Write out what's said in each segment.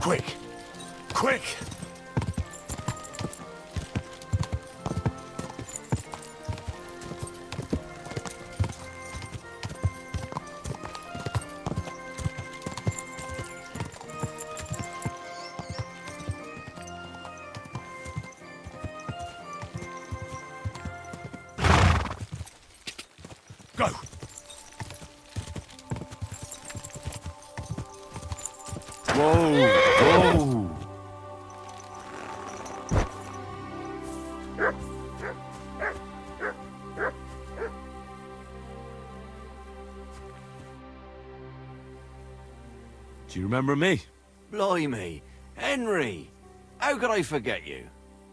Quick! Quick! Go! Whoa! Whoa! Do you remember me? Blimey! Henry! How could I forget you?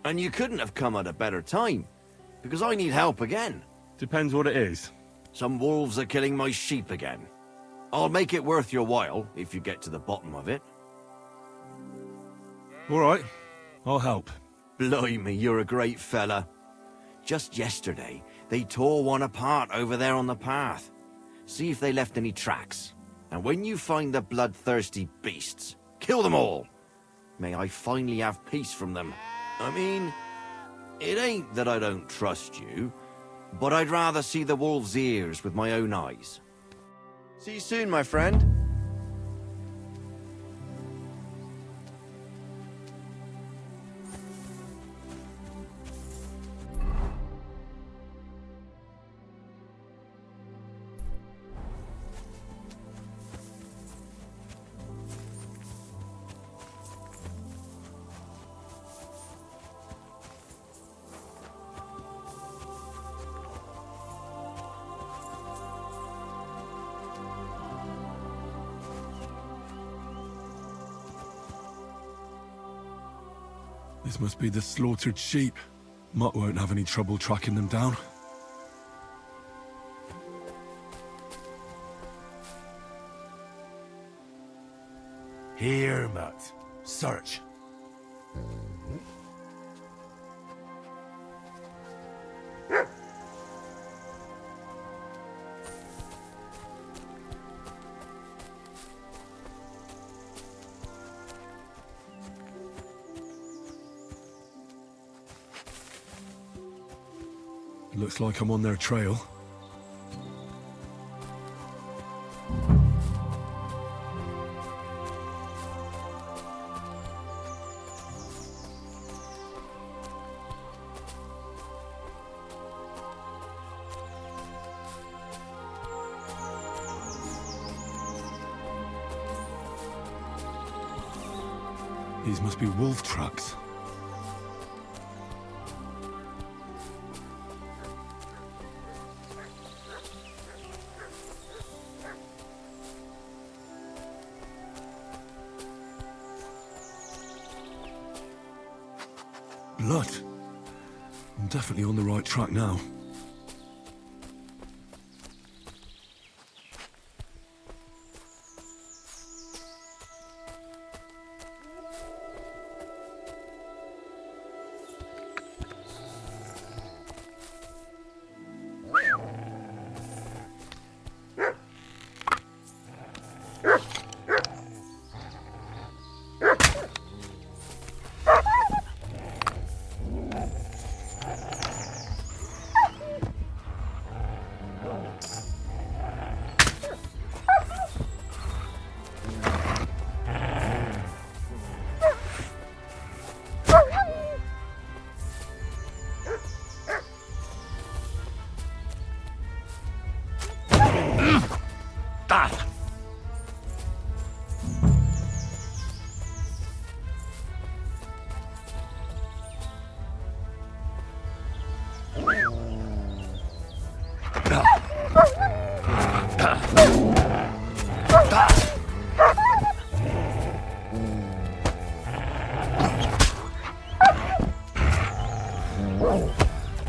And you couldn't have come at a better time, because I need help again. Depends what it is. Some wolves are killing my sheep again. I'll make it worth your while, if you get to the bottom of it. All right, I'll help. Blimey, you're a great fella. Just yesterday, they tore one apart over there on the path. See if they left any tracks. And when you find the bloodthirsty beasts, kill them all. May I finally have peace from them. I mean, it ain't that I don't trust you, but I'd rather see the wolf's ears with my own eyes. See you soon, my friend. This must be the slaughtered sheep. Mutt won't have any trouble tracking them down. Here, Mutt. Search. Looks like I'm on their trail. These must be wolf tracks. Blood. I'm definitely on the right track now.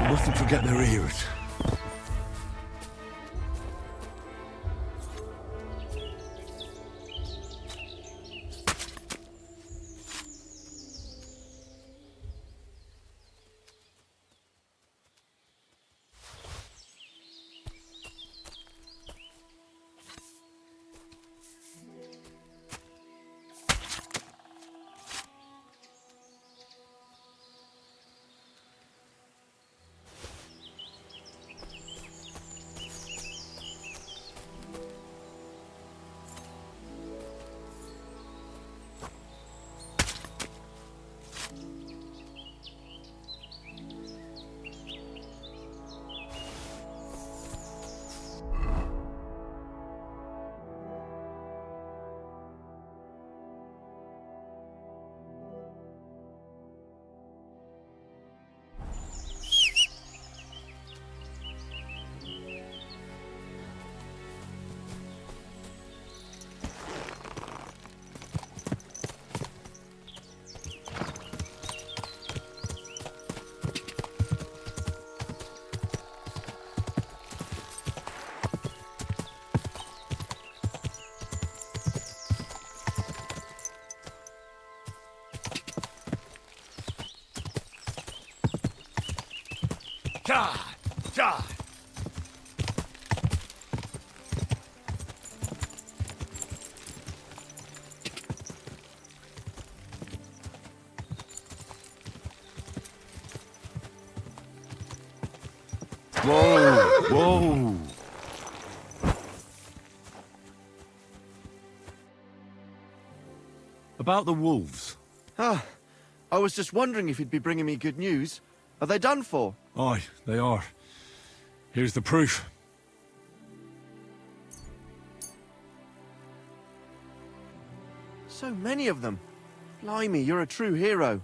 Mustn't forget their ears. God! God! Whoa! Whoa! About the wolves. Ah, I was just wondering if you'd be bringing me good news. Are they done for? Aye, they are. Here's the proof. So many of them. Blimey, you're a true hero.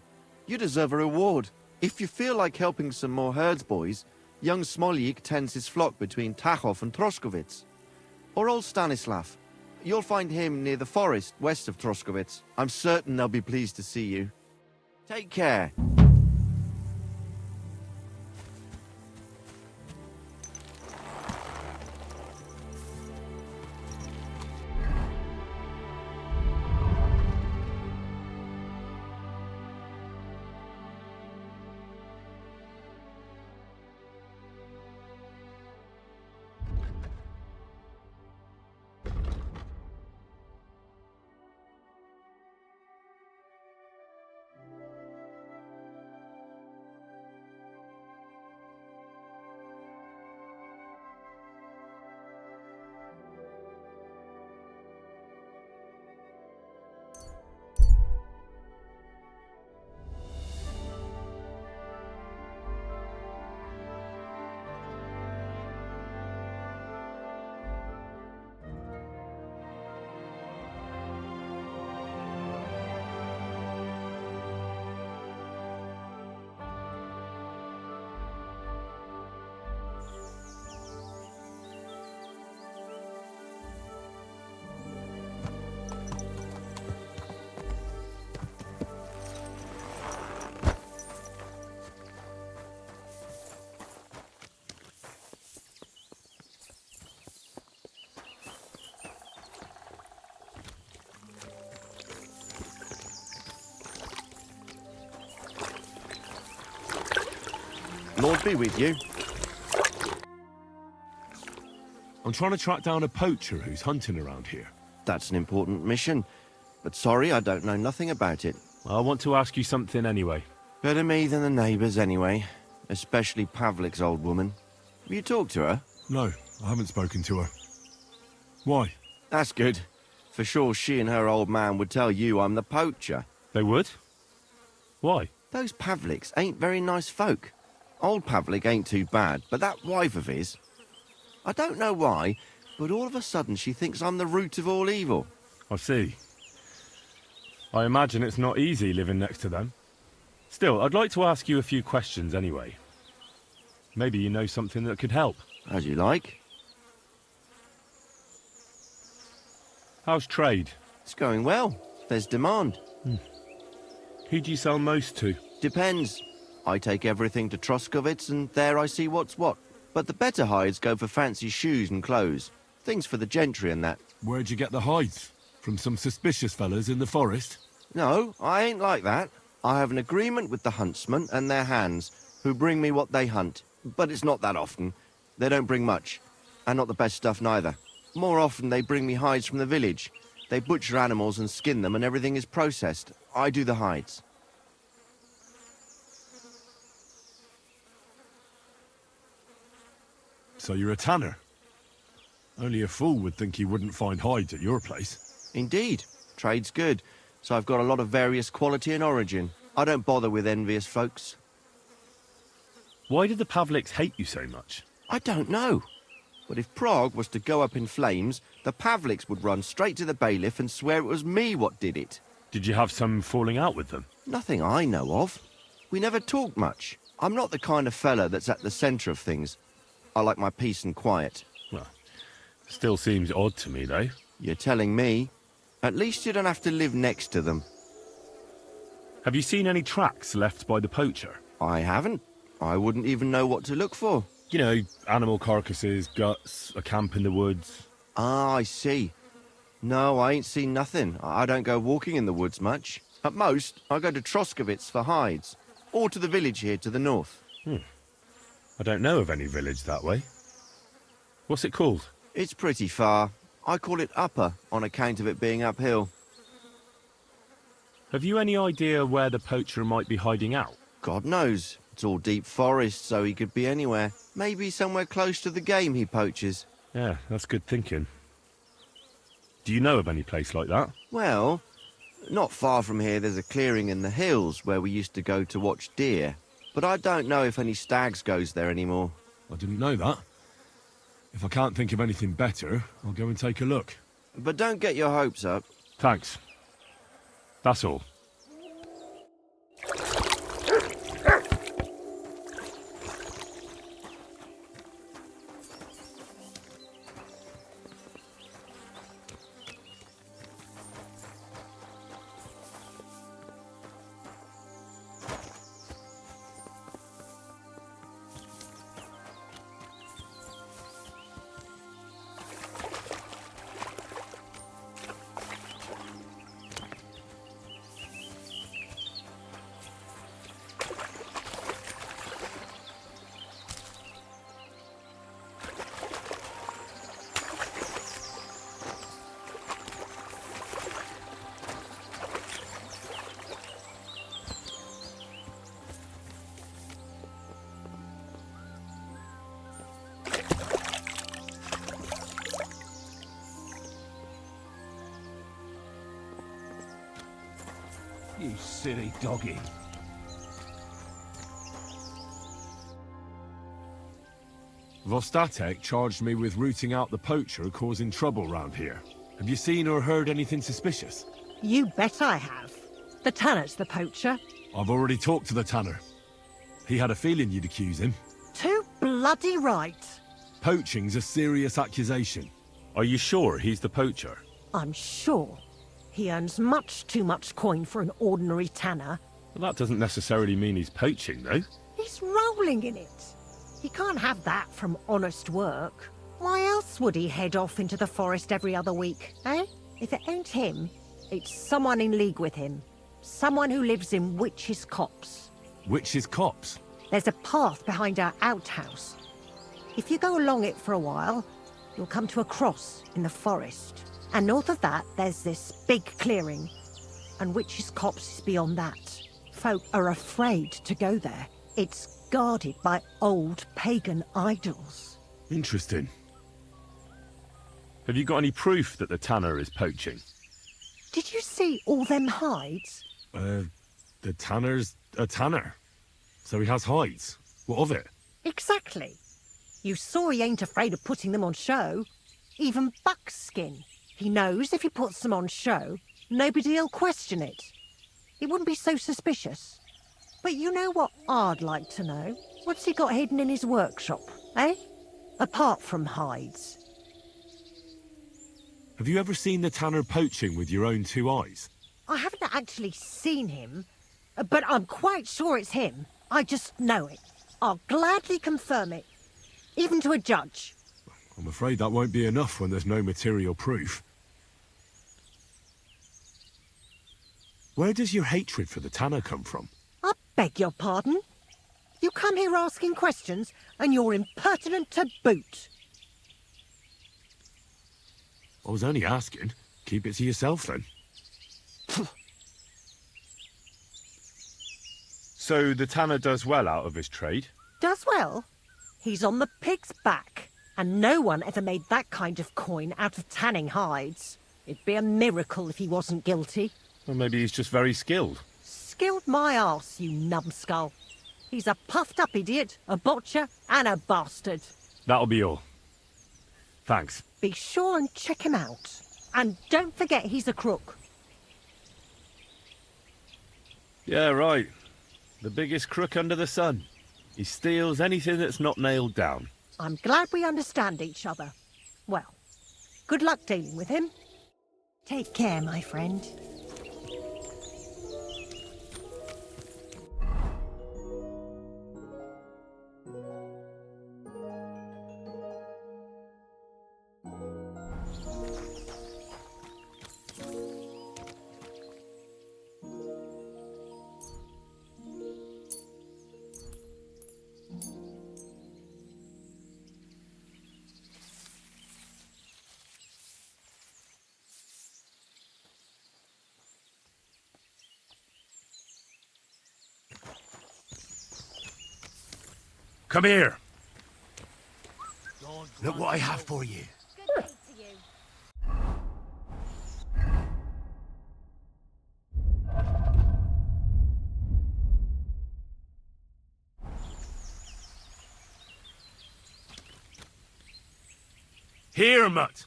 You deserve a reward. If you feel like helping some more herds boys, young Smoljik tends his flock between Tachov and Troskowitz. Or old Stanislav. You'll find him near the forest west of Troskowitz. I'm certain they'll be pleased to see you. Take care. Lord be with you. I'm trying to track down a poacher who's hunting around here. That's an important mission. But sorry, I don't know nothing about it. I want to ask you something anyway. Better me than the neighbours anyway. Especially Pavlik's old woman. Have you talked to her? No, I haven't spoken to her. Why? That's good. For sure she and her old man would tell you I'm the poacher. They would? Why? Those Pavliks ain't very nice folk. Old Pavlik ain't too bad, but that wife of his... I don't know why, but all of a sudden she thinks I'm the root of all evil. I see. I imagine it's not easy living next to them. Still, I'd like to ask you a few questions anyway. Maybe you know something that could help. As you like. How's trade? It's going well. There's demand. Who do you sell most to? Depends. I take everything to Troskowitz and there I see what's what. But the better hides go for fancy shoes and clothes. Things for the gentry and that. Where'd you get the hides? From some suspicious fellas in the forest? No, I ain't like that. I have an agreement with the huntsmen and their hands, who bring me what they hunt. But it's not that often. They don't bring much. And not the best stuff neither. More often they bring me hides from the village. They butcher animals and skin them and everything is processed. I do the hides. So you're a tanner? Only a fool would think you wouldn't find hides at your place. Indeed. Trade's good. So I've got a lot of various quality and origin. I don't bother with envious folks. Why did the Pavliks hate you so much? I don't know. But if Prague was to go up in flames, the Pavliks would run straight to the bailiff and swear it was me what did it. Did you have some falling out with them? Nothing I know of. We never talked much. I'm not the kind of fella that's at the centre of things. I like my peace and quiet. Well, still seems odd to me, though. You're telling me? At least you don't have to live next to them. Have you seen any tracks left by the poacher? I haven't. I wouldn't even know what to look for. You know, animal carcasses, guts, a camp in the woods. Ah, I see. No, I ain't seen nothing. I don't go walking in the woods much. At most, I go to Troskowitz for hides. Or to the village here to the north. I don't know of any village that way. What's it called? It's pretty far. I call it Upper on account of it being uphill. Have you any idea where the poacher might be hiding out? God knows. It's all deep forest, so he could be anywhere. Maybe somewhere close to the game he poaches. Yeah, that's good thinking. Do you know of any place like that? Well, not far from here there's a clearing in the hills where we used to go to watch deer. But I don't know if any stags goes there anymore. I didn't know that. If I can't think of anything better, I'll go and take a look. But don't get your hopes up. Thanks. That's all. You silly doggy. Vostatek charged me with rooting out the poacher causing trouble round here. Have you seen or heard anything suspicious? You bet I have. The Tanner's the poacher. I've already talked to the tanner. He had a feeling you'd accuse him. Too bloody right. Poaching's a serious accusation. Are you sure he's the poacher? I'm sure. He earns much too much coin for an ordinary tanner. Well, that doesn't necessarily mean he's poaching, though. He's rolling in it. He can't have that from honest work. Why else would he head off into the forest every other week, eh? If it ain't him, it's someone in league with him. Someone who lives in Witch's Copse. Witch's Copse? There's a path behind our outhouse. If you go along it for a while, you'll come to a cross in the forest. And north of that, there's this big clearing. And Witch's Copse is beyond that. Folk are afraid to go there. It's guarded by old pagan idols. Interesting. Have you got any proof that the tanner is poaching? Did you see all them hides? The tanner's a tanner. So he has hides. What of it? Exactly. You saw he ain't afraid of putting them on show. Even buckskin. He knows if he puts them on show, nobody'll question it. He wouldn't be so suspicious. But you know what I'd like to know? What's he got hidden in his workshop, eh? Apart from hides. Have you ever seen the tanner poaching with your own two eyes? I haven't actually seen him, but I'm quite sure it's him. I just know it. I'll gladly confirm it, even to a judge. I'm afraid that won't be enough when there's no material proof. Where does your hatred for the tanner come from? I beg your pardon? You come here asking questions, and you're impertinent to boot. I was only asking. Keep it to yourself, then. So the tanner does well out of his trade? Does well. He's on the pig's back, and no one ever made that kind of coin out of tanning hides. It'd be a miracle if he wasn't guilty. Or maybe he's just very skilled. Skilled my arse, you numbskull. He's a puffed-up idiot, a botcher, and a bastard. That'll be all. Thanks. Be sure and check him out. And don't forget he's a crook. Yeah, right. The biggest crook under the sun. He steals anything that's not nailed down. I'm glad we understand each other. Well, good luck dealing with him. Take care, my friend. Come here. Look what I have for you. Good day to you. Here, mutt.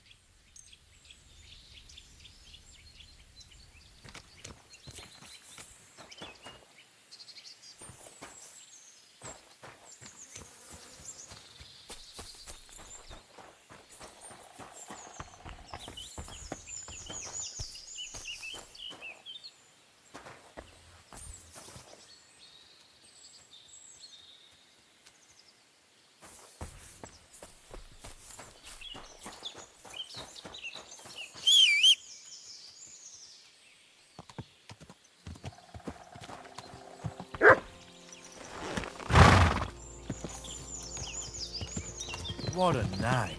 What a nag.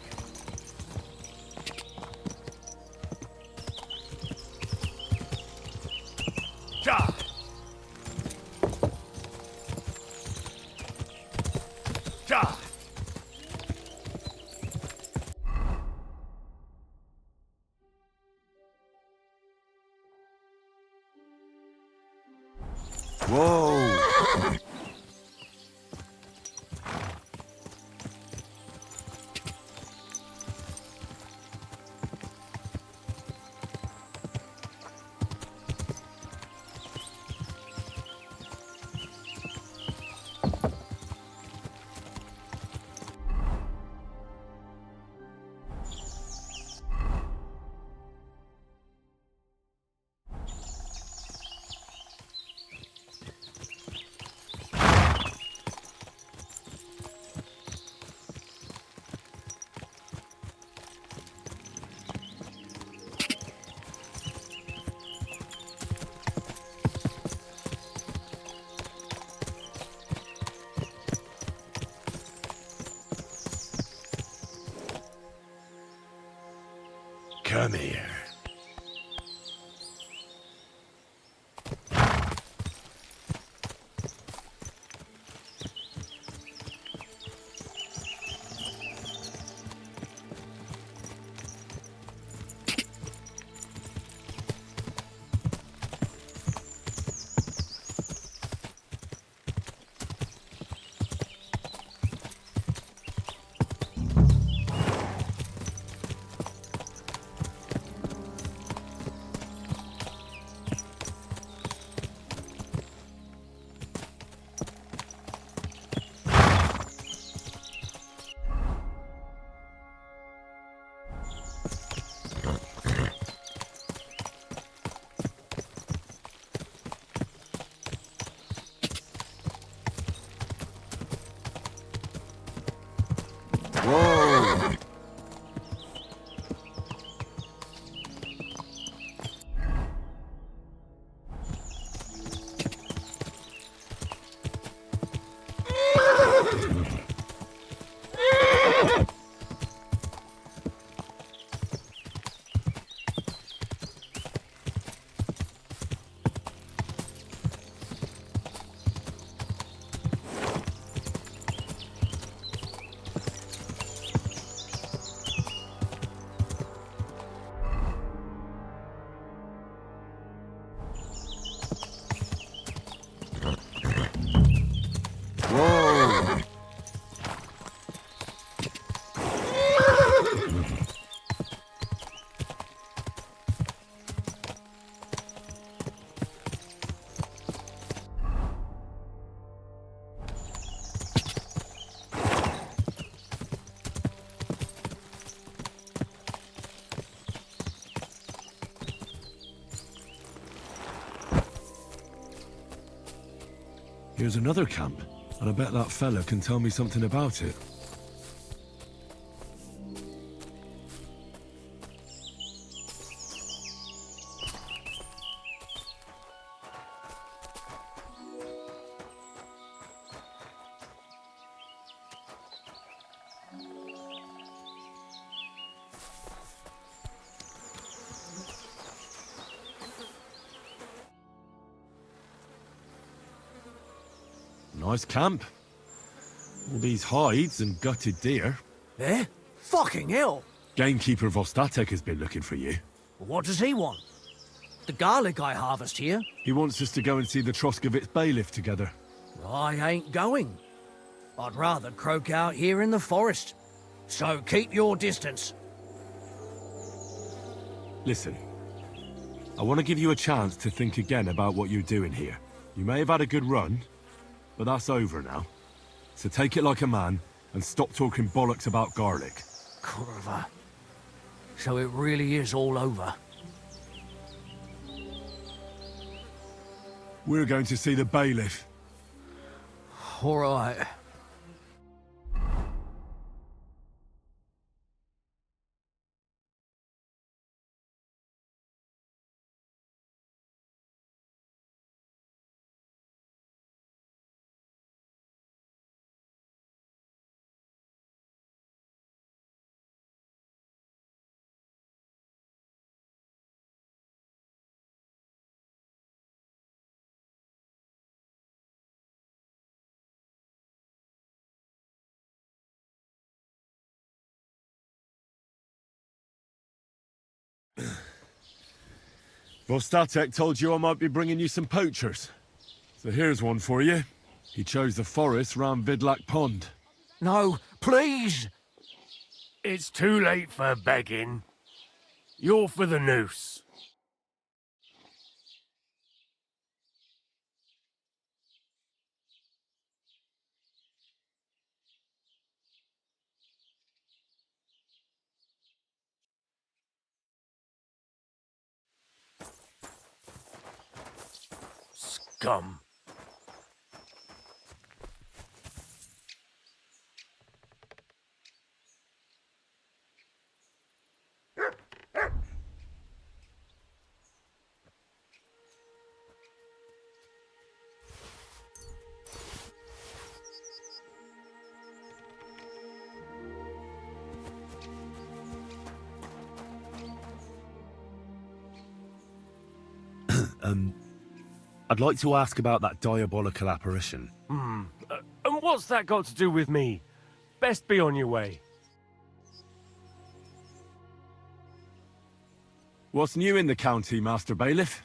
Ja! Ja! Whoa! Come here. Whoa! Whoa! Here's another camp, and I bet that fella can tell me something about it. Nice camp. All these hides and gutted deer. Eh? Fucking hell! Gamekeeper Vostatek has been looking for you. What does he want? The garlic I harvest here? He wants us to go and see the Troskovitz bailiff together. I ain't going. I'd rather croak out here in the forest. So keep your distance. Listen, I want to give you a chance to think again about what you're doing here. You may have had a good run, but that's over now. So take it like a man and stop talking bollocks about garlic. Kurva. So it really is all over. We're going to see the bailiff. All right. Vostatek told you I might be bringing you some poachers. So here's one for you. He chose the forest round Vidlak Pond. No, please! It's too late for begging. You're for the noose. Scum. I'd like to ask about that diabolical apparition. And what's that got to do with me? Best be on your way. What's new in the county, Master Bailiff?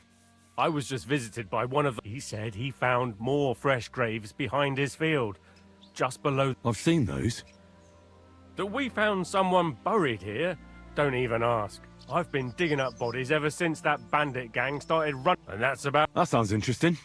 I was just visited by one of them. He said he found more fresh graves behind his field, just below. I've seen those. That we found someone buried here? Don't even ask. I've been digging up bodies ever since that bandit gang started running, and that's about... That sounds interesting.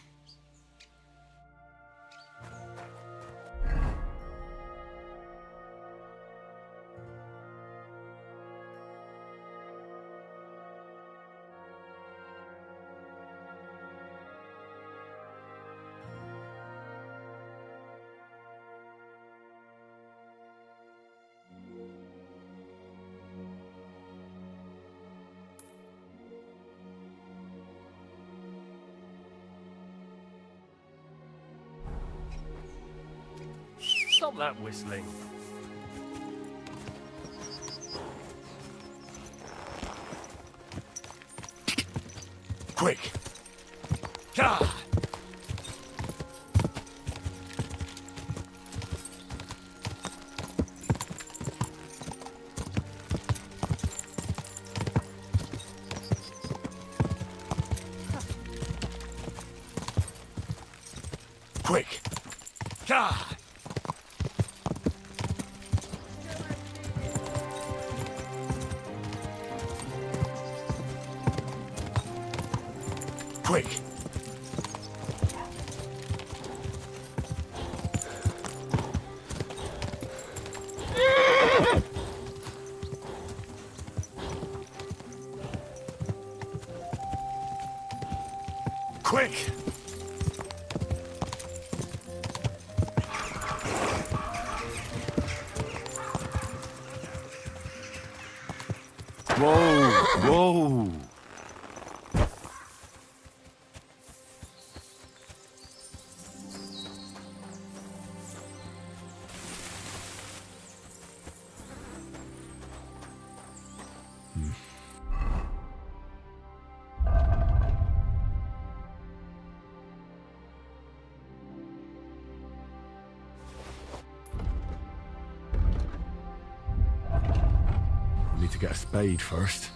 Stop that whistling. Quick! God! Quick! God! Quick! Quick! Whoa, whoa. get a spade first.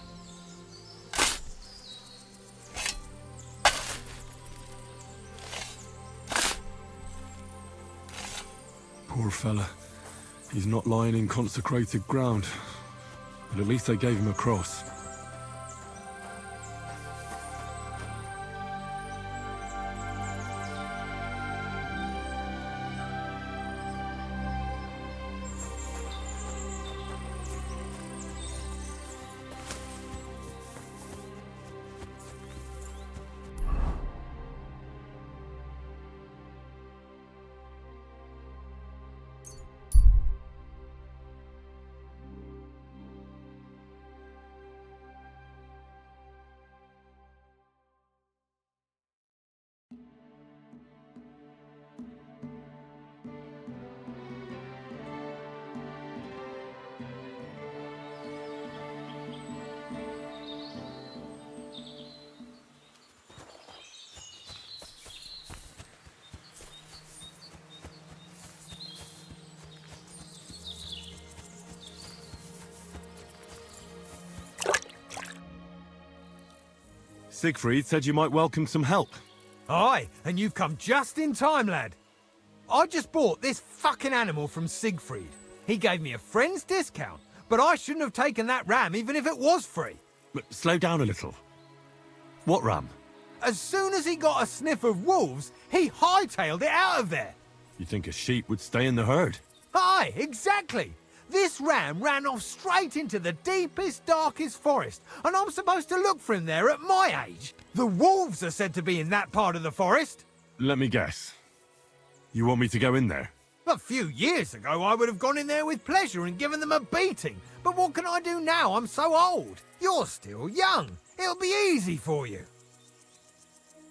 Poor fella. He's not lying in consecrated ground. But at least they gave him a cross. Siegfried said you might welcome some help. Aye, and you've come just in time, lad. I just bought this fucking animal from Siegfried. He gave me a friend's discount, but I shouldn't have taken that ram even if it was free. But slow down a little. What ram? As soon as he got a sniff of wolves, he hightailed it out of there. You think a sheep would stay in the herd? Aye, exactly. This ram ran off straight into the deepest, darkest forest, and I'm supposed to look for him there at my age. The wolves are said to be in that part of the forest. Let me guess. You want me to go in there? A few years ago, I would have gone in there with pleasure and given them a beating. But what can I do now? I'm so old. You're still young. It'll be easy for you.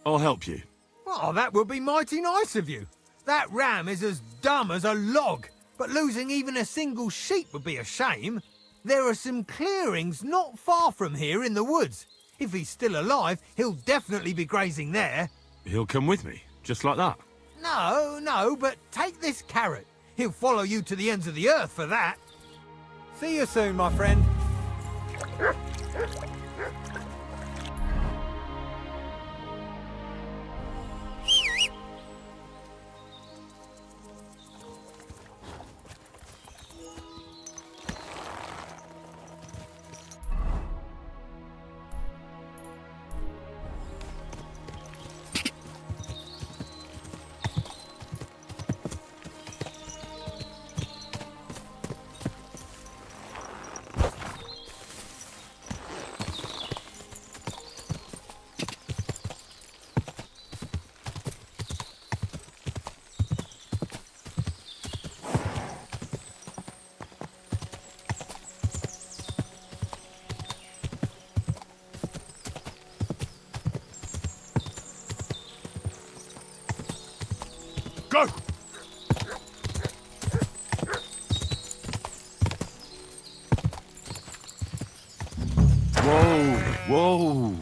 I'll help you. Oh, that would be mighty nice of you. That ram is as dumb as a log. But losing even a single sheep would be a shame. There are some clearings not far from here in the woods. If he's still alive, he'll definitely be grazing there. He'll come with me, just like that. No, but take this carrot. He'll follow you to the ends of the earth for that. See you soon, my friend. Go! Whoa!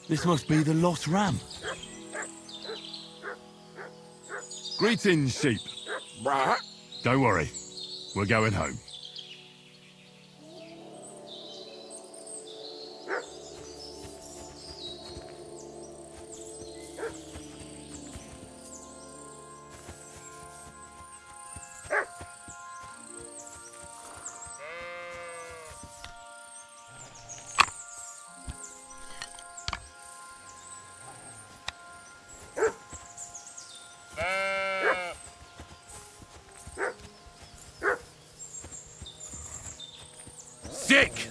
This must be the lost ram. Greetings, sheep. Don't worry, we're going home. Sick!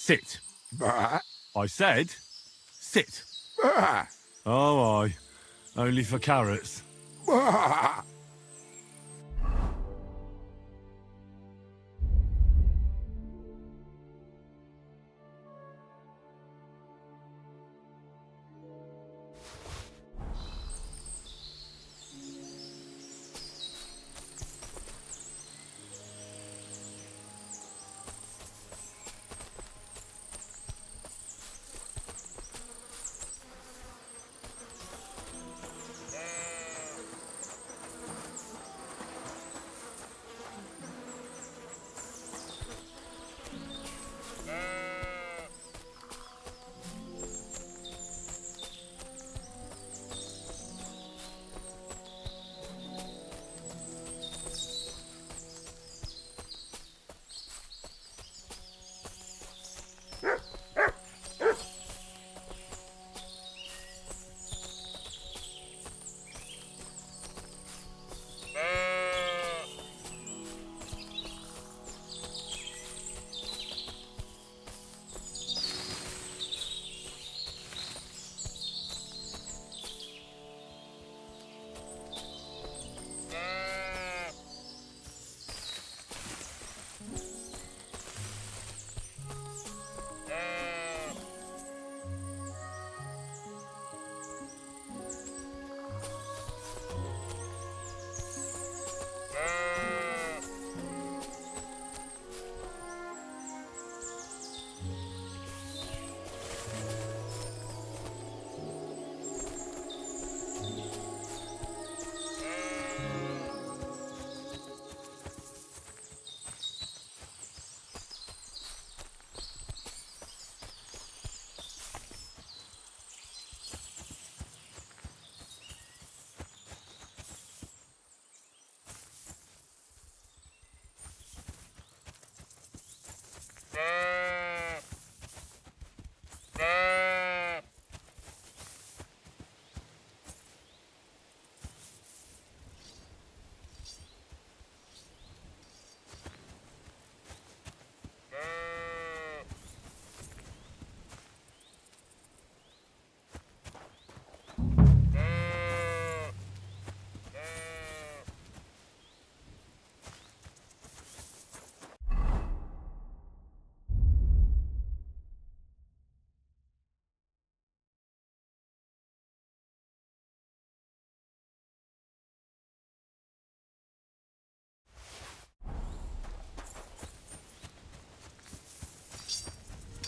Sit. Bah. I said, sit. Bah. Oh, aye. Only for carrots. Bah.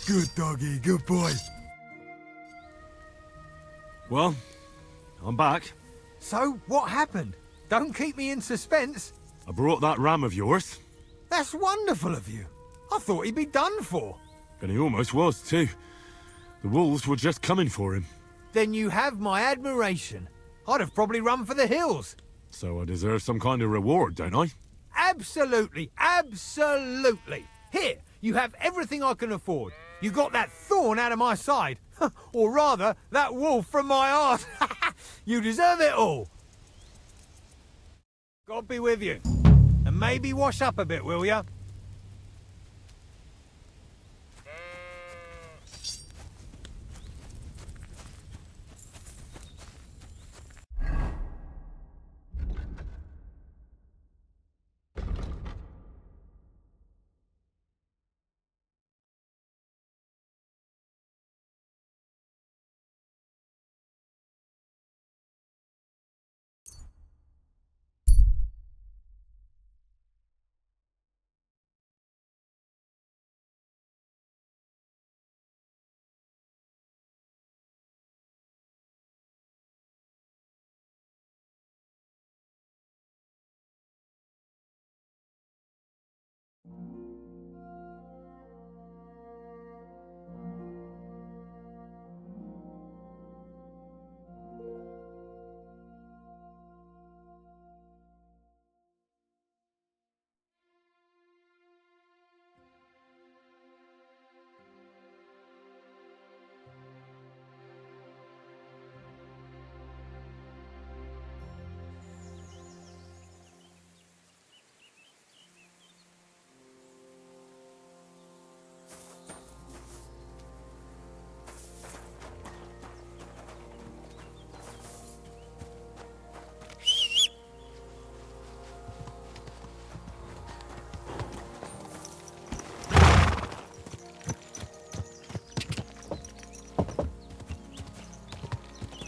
Good doggy, good boy. Well, I'm back. So, what happened? Don't keep me in suspense. I brought that ram of yours, That's wonderful of you. I thought he'd be done for. and he almost was too. The wolves were just coming for him, Then you have my admiration. I'd have probably run for the hills. so I deserve some kind of reward, don't I? Absolutely, absolutely. Here, you have everything I can afford. You got that thorn out of my side. Or rather, that wolf from my heart. You deserve it all. God be with you. And maybe wash up a bit, will ya?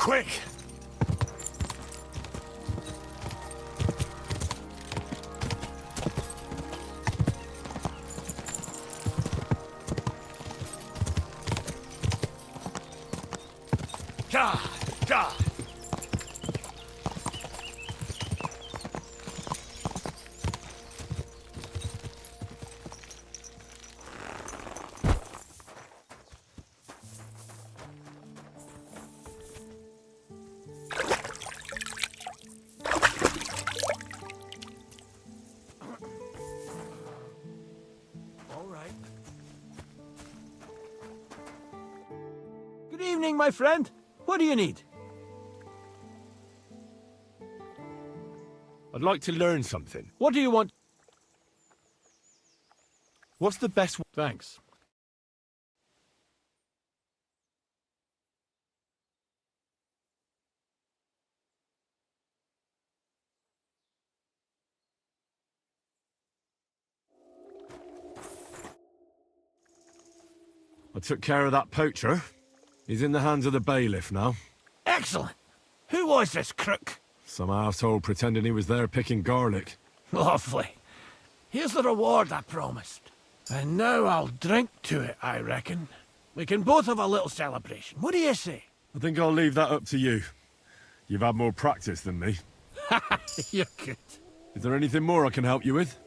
quick! Ka! Ka! All right. Good evening, my friend. What do you need? I'd like to learn something. What do you want? What's the best... Thanks. I took care of that poacher. He's in the hands of the bailiff now. Excellent. Who was this crook? Some arsehole pretending he was there picking garlic. Lovely. Here's the reward I promised. And now I'll drink to it, I reckon. We can both have a little celebration. What do you say? I think I'll leave that up to you. You've had more practice than me. You're good. Is there anything more I can help you with?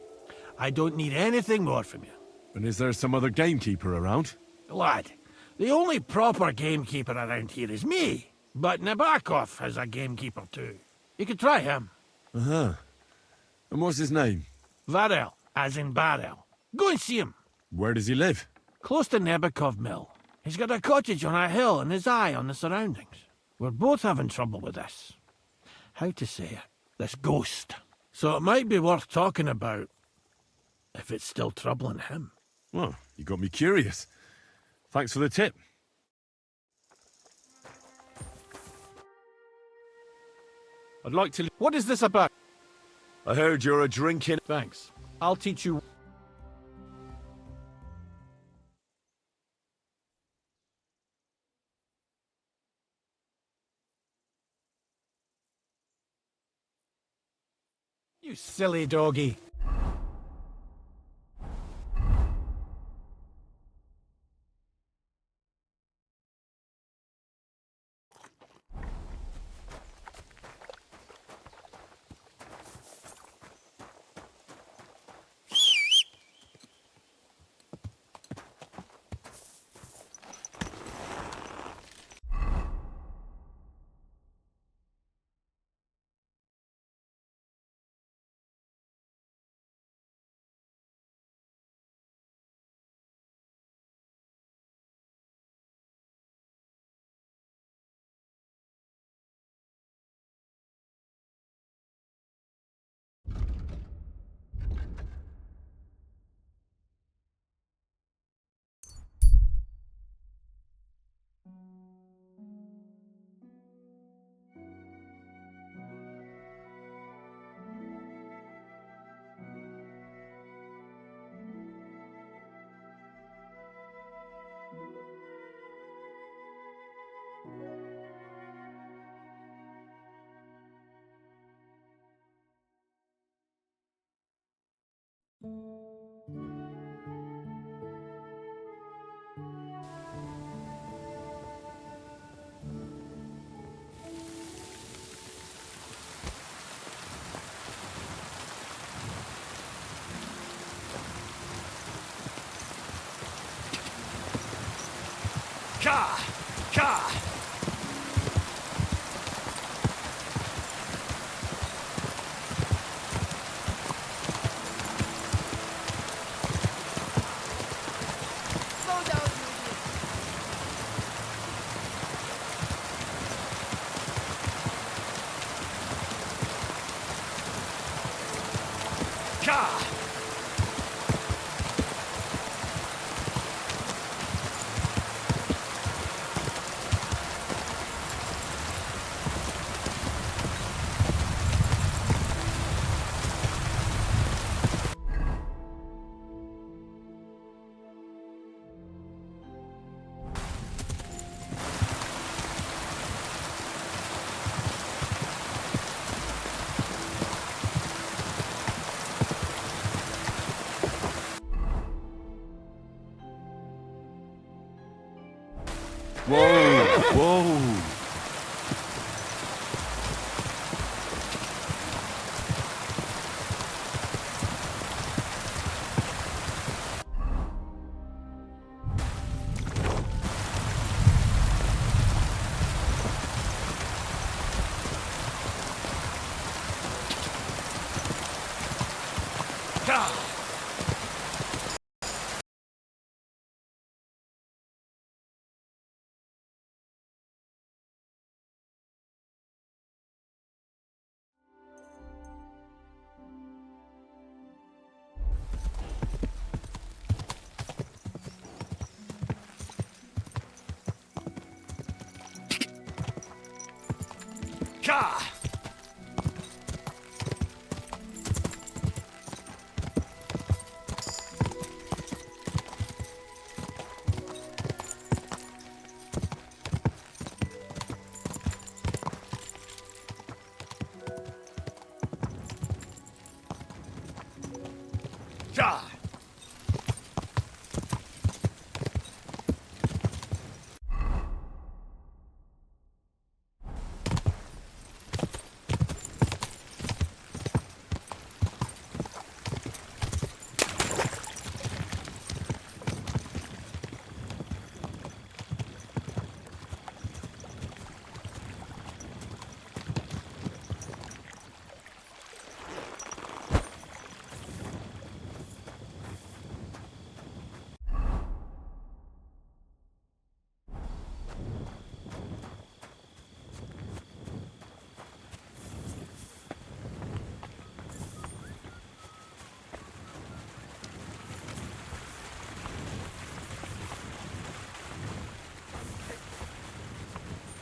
I don't need anything more from you. And is there some other gamekeeper around? Lad, the only proper gamekeeper around here is me. But Nabokov has a gamekeeper too. You could try him. Uh-huh. And what's his name? Varel, as in barrel. Go and see him. Where does he live? Close to Nebokov Mill. He's got a cottage on a hill and his eye on the surroundings. We're both having trouble with this. How to say it? This ghost. So it might be worth talking about if it's still troubling him. Well, you got me curious. Thanks for the tip. I'd like to... What is this about? I heard you're a drinking... Thanks. I'll teach you. You silly doggy. Ka! Ka! Slow down, you idiot. Ka! Whoa! Whoa!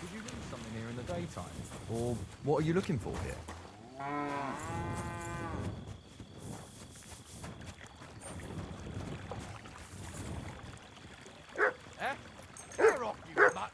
Did you leave something here in the daytime? Or what are you looking for here? Eh? Get off, you mutt!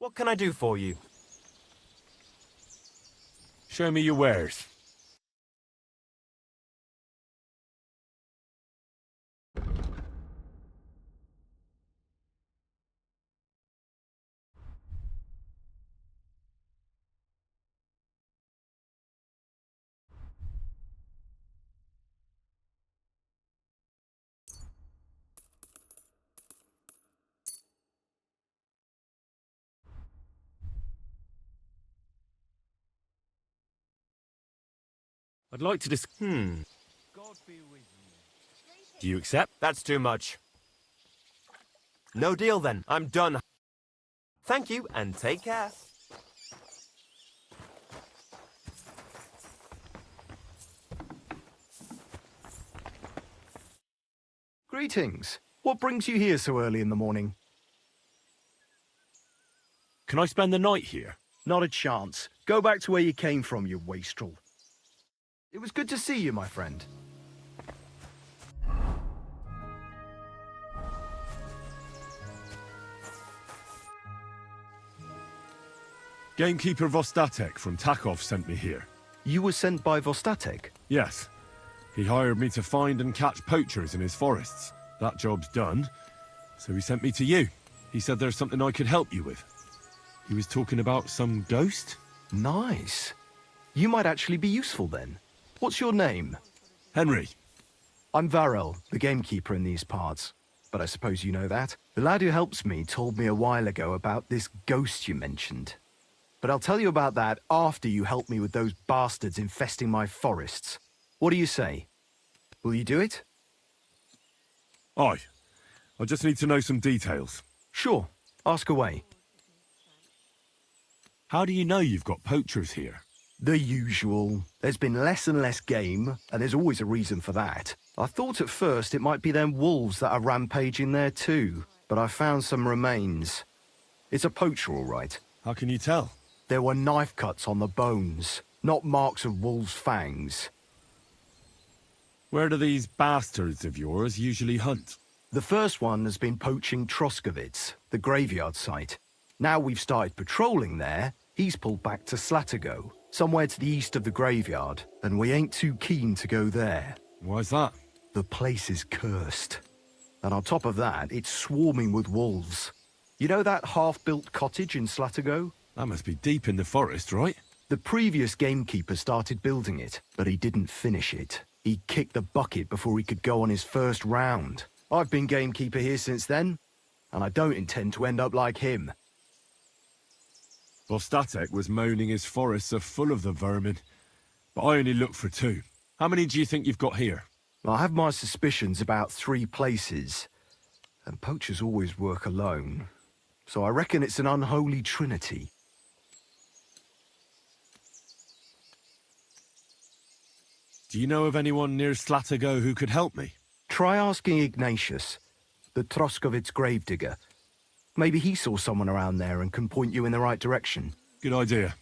What can I do for you? Show me your wares. I'd like to Do you accept? That's too much. No deal then. I'm done. Thank you, and take care. Greetings. What brings you here so early in the morning? Can I spend the night here? Not a chance. Go back to where you came from, you wastrel. It was good to see you, my friend. Gamekeeper Vostatek from Takov sent me here. You were sent by Vostatek? Yes. He hired me to find and catch poachers in his forests. That job's done, so he sent me to you. He said there's something I could help you with. He was talking about some ghost? Nice. You might actually be useful then. What's your name? Henry. I'm Varel, the gamekeeper in these parts. But I suppose you know that. The lad who helps me told me a while ago about this ghost you mentioned. But I'll tell you about that after you help me with those bastards infesting my forests. What do you say? Will you do it? Aye. I just need to know some details. Sure. Ask away. How do you know you've got poachers here? The usual. There's been less and less game, and there's always a reason for that. I thought at first it might be them wolves that are rampaging there too, but I found some remains. It's a poacher, all right. How can you tell? There were knife cuts on the bones, not marks of wolves' fangs. Where do these bastards of yours usually hunt? The first one has been poaching Troskovitz, the graveyard site. Now we've started patrolling there, he's pulled back to Slatigo, somewhere to the east of the graveyard, and we ain't too keen to go there. Why's that? The place is cursed. And on top of that, it's swarming with wolves. You know that half-built cottage in Slatigo? That must be deep in the forest, right? The previous gamekeeper started building it, but he didn't finish it. He kicked the bucket before he could go on his first round. I've been gamekeeper here since then, and I don't intend to end up like him. Vostatek was moaning his forests are full of the vermin, but I only looked for 2. How many do you think you've got here? I have my suspicions about 3 places, and poachers always work alone, so I reckon it's an unholy trinity. Do you know of anyone near Slatigo who could help me? Try asking Ignatius, the Troskovitz gravedigger. Maybe he saw someone around there and can point you in the right direction. Good idea.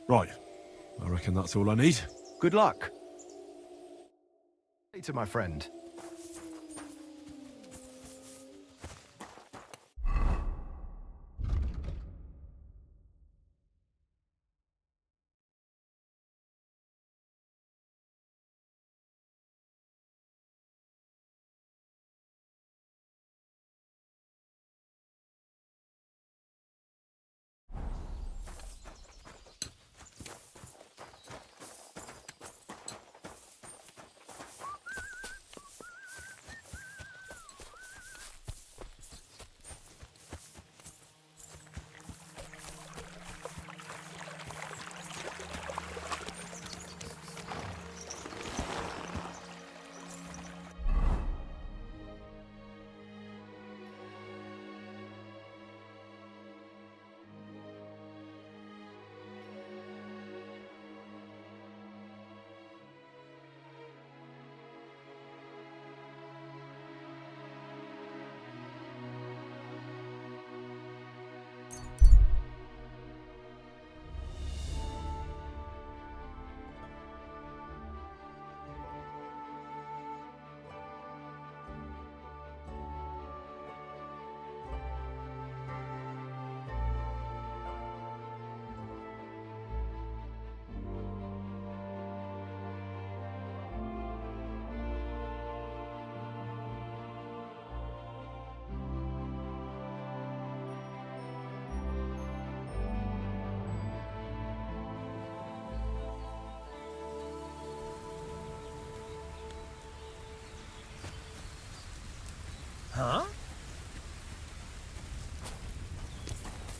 Right. I reckon that's all I need. Good luck. Later, my friend.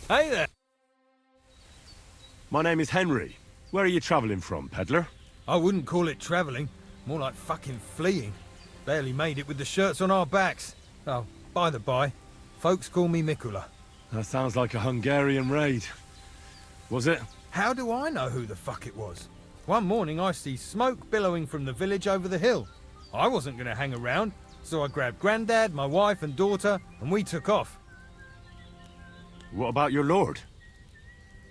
Hey there. My name is Henry. Where are you travelling from, peddler? I wouldn't call it travelling, more like fucking fleeing. Barely made it with the shirts on our backs. Oh, by the by, folks call me Mikula. That sounds like a Hungarian raid. Was it? How do I know who the fuck it was? One morning I see smoke billowing from the village over the hill. I wasn't going to hang around, so I grabbed Grandad, my wife and daughter, and we took off. What about your lord?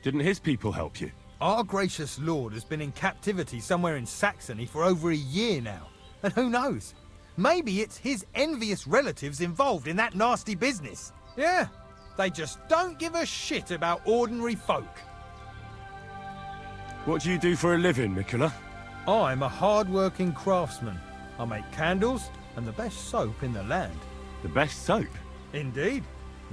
Didn't his people help you? Our gracious lord has been in captivity somewhere in Saxony for over a year now. And who knows? Maybe it's his envious relatives involved in that nasty business. Yeah, they just don't give a shit about ordinary folk. What do you do for a living, Mikula? I'm a hard-working craftsman. I make candles and the best soap in the land. The best soap? Indeed.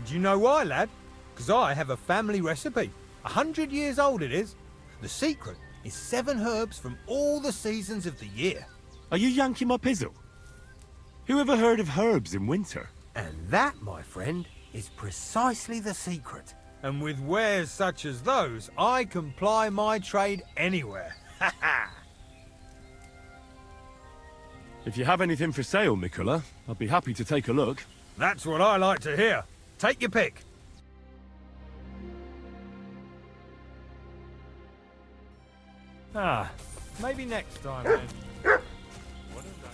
Do you know why, lad? Because I have a family recipe. 100 years old it is. The secret is 7 herbs from all the seasons of the year. Are you yanking my pizzle? Who ever heard of herbs in winter? And that, my friend, is precisely the secret. And with wares such as those, I can ply my trade anywhere. Ha ha! If you have anything for sale, Mikula, I'd be happy to take a look. That's what I like to hear. Take your pick. Ah, maybe next time then. What is that?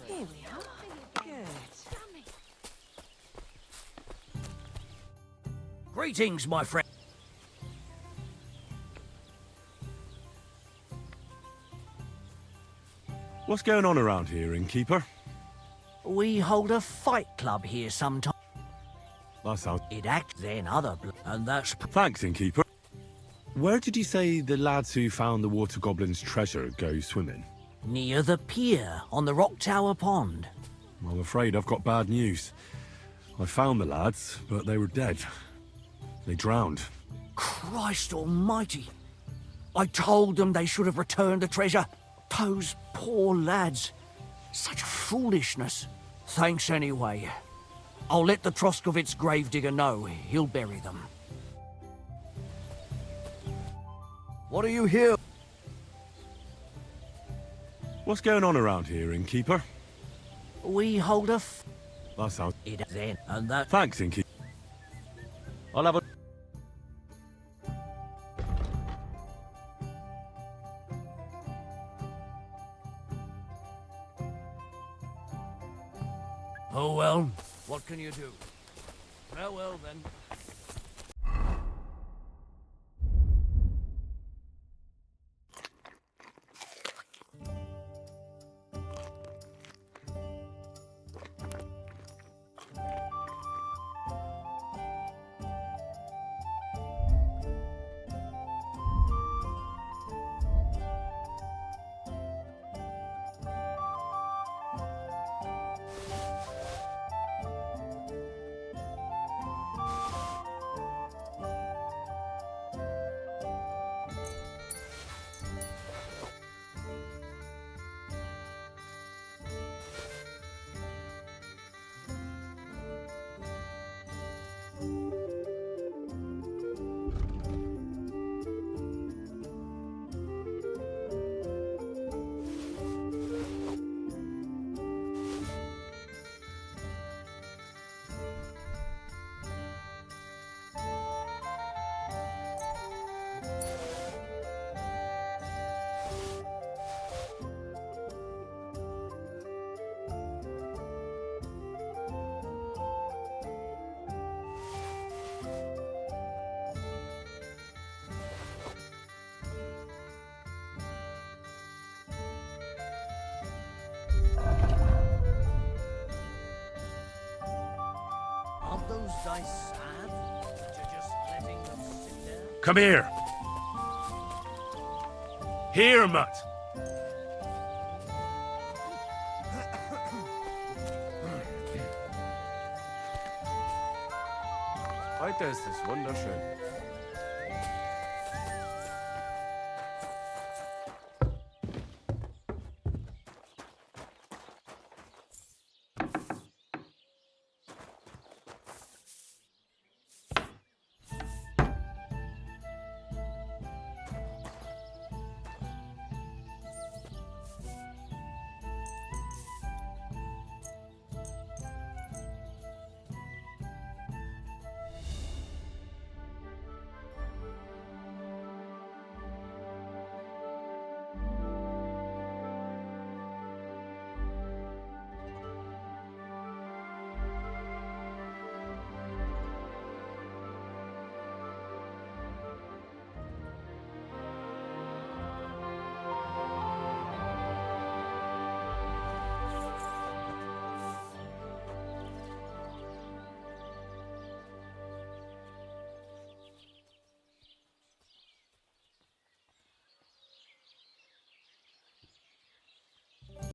Here we are. Good. Greetings, my friend. What's going on around here, innkeeper? We hold a fight club here sometime. That sounds... It acts then other and that's... Thanks, innkeeper. Where did you say the lads who found the water goblin's treasure go swimming? Near the pier on the Rock Tower Pond. I'm afraid I've got bad news. I found the lads, but they were dead. They drowned. Christ almighty. I told them they should have returned the treasure. Those poor lads. Such foolishness. Thanks anyway. I'll let the Troskovitz gravedigger know. He'll bury them. What are you here? What's going on around here, innkeeper? We hold a That sounds... it then and that... Thanks, innkeeper. I'll have a... Oh well, what can you do? Farewell then. I sad that you're just letting them sit there? Come here. Here, Mutt. Heute ist es wunderschön.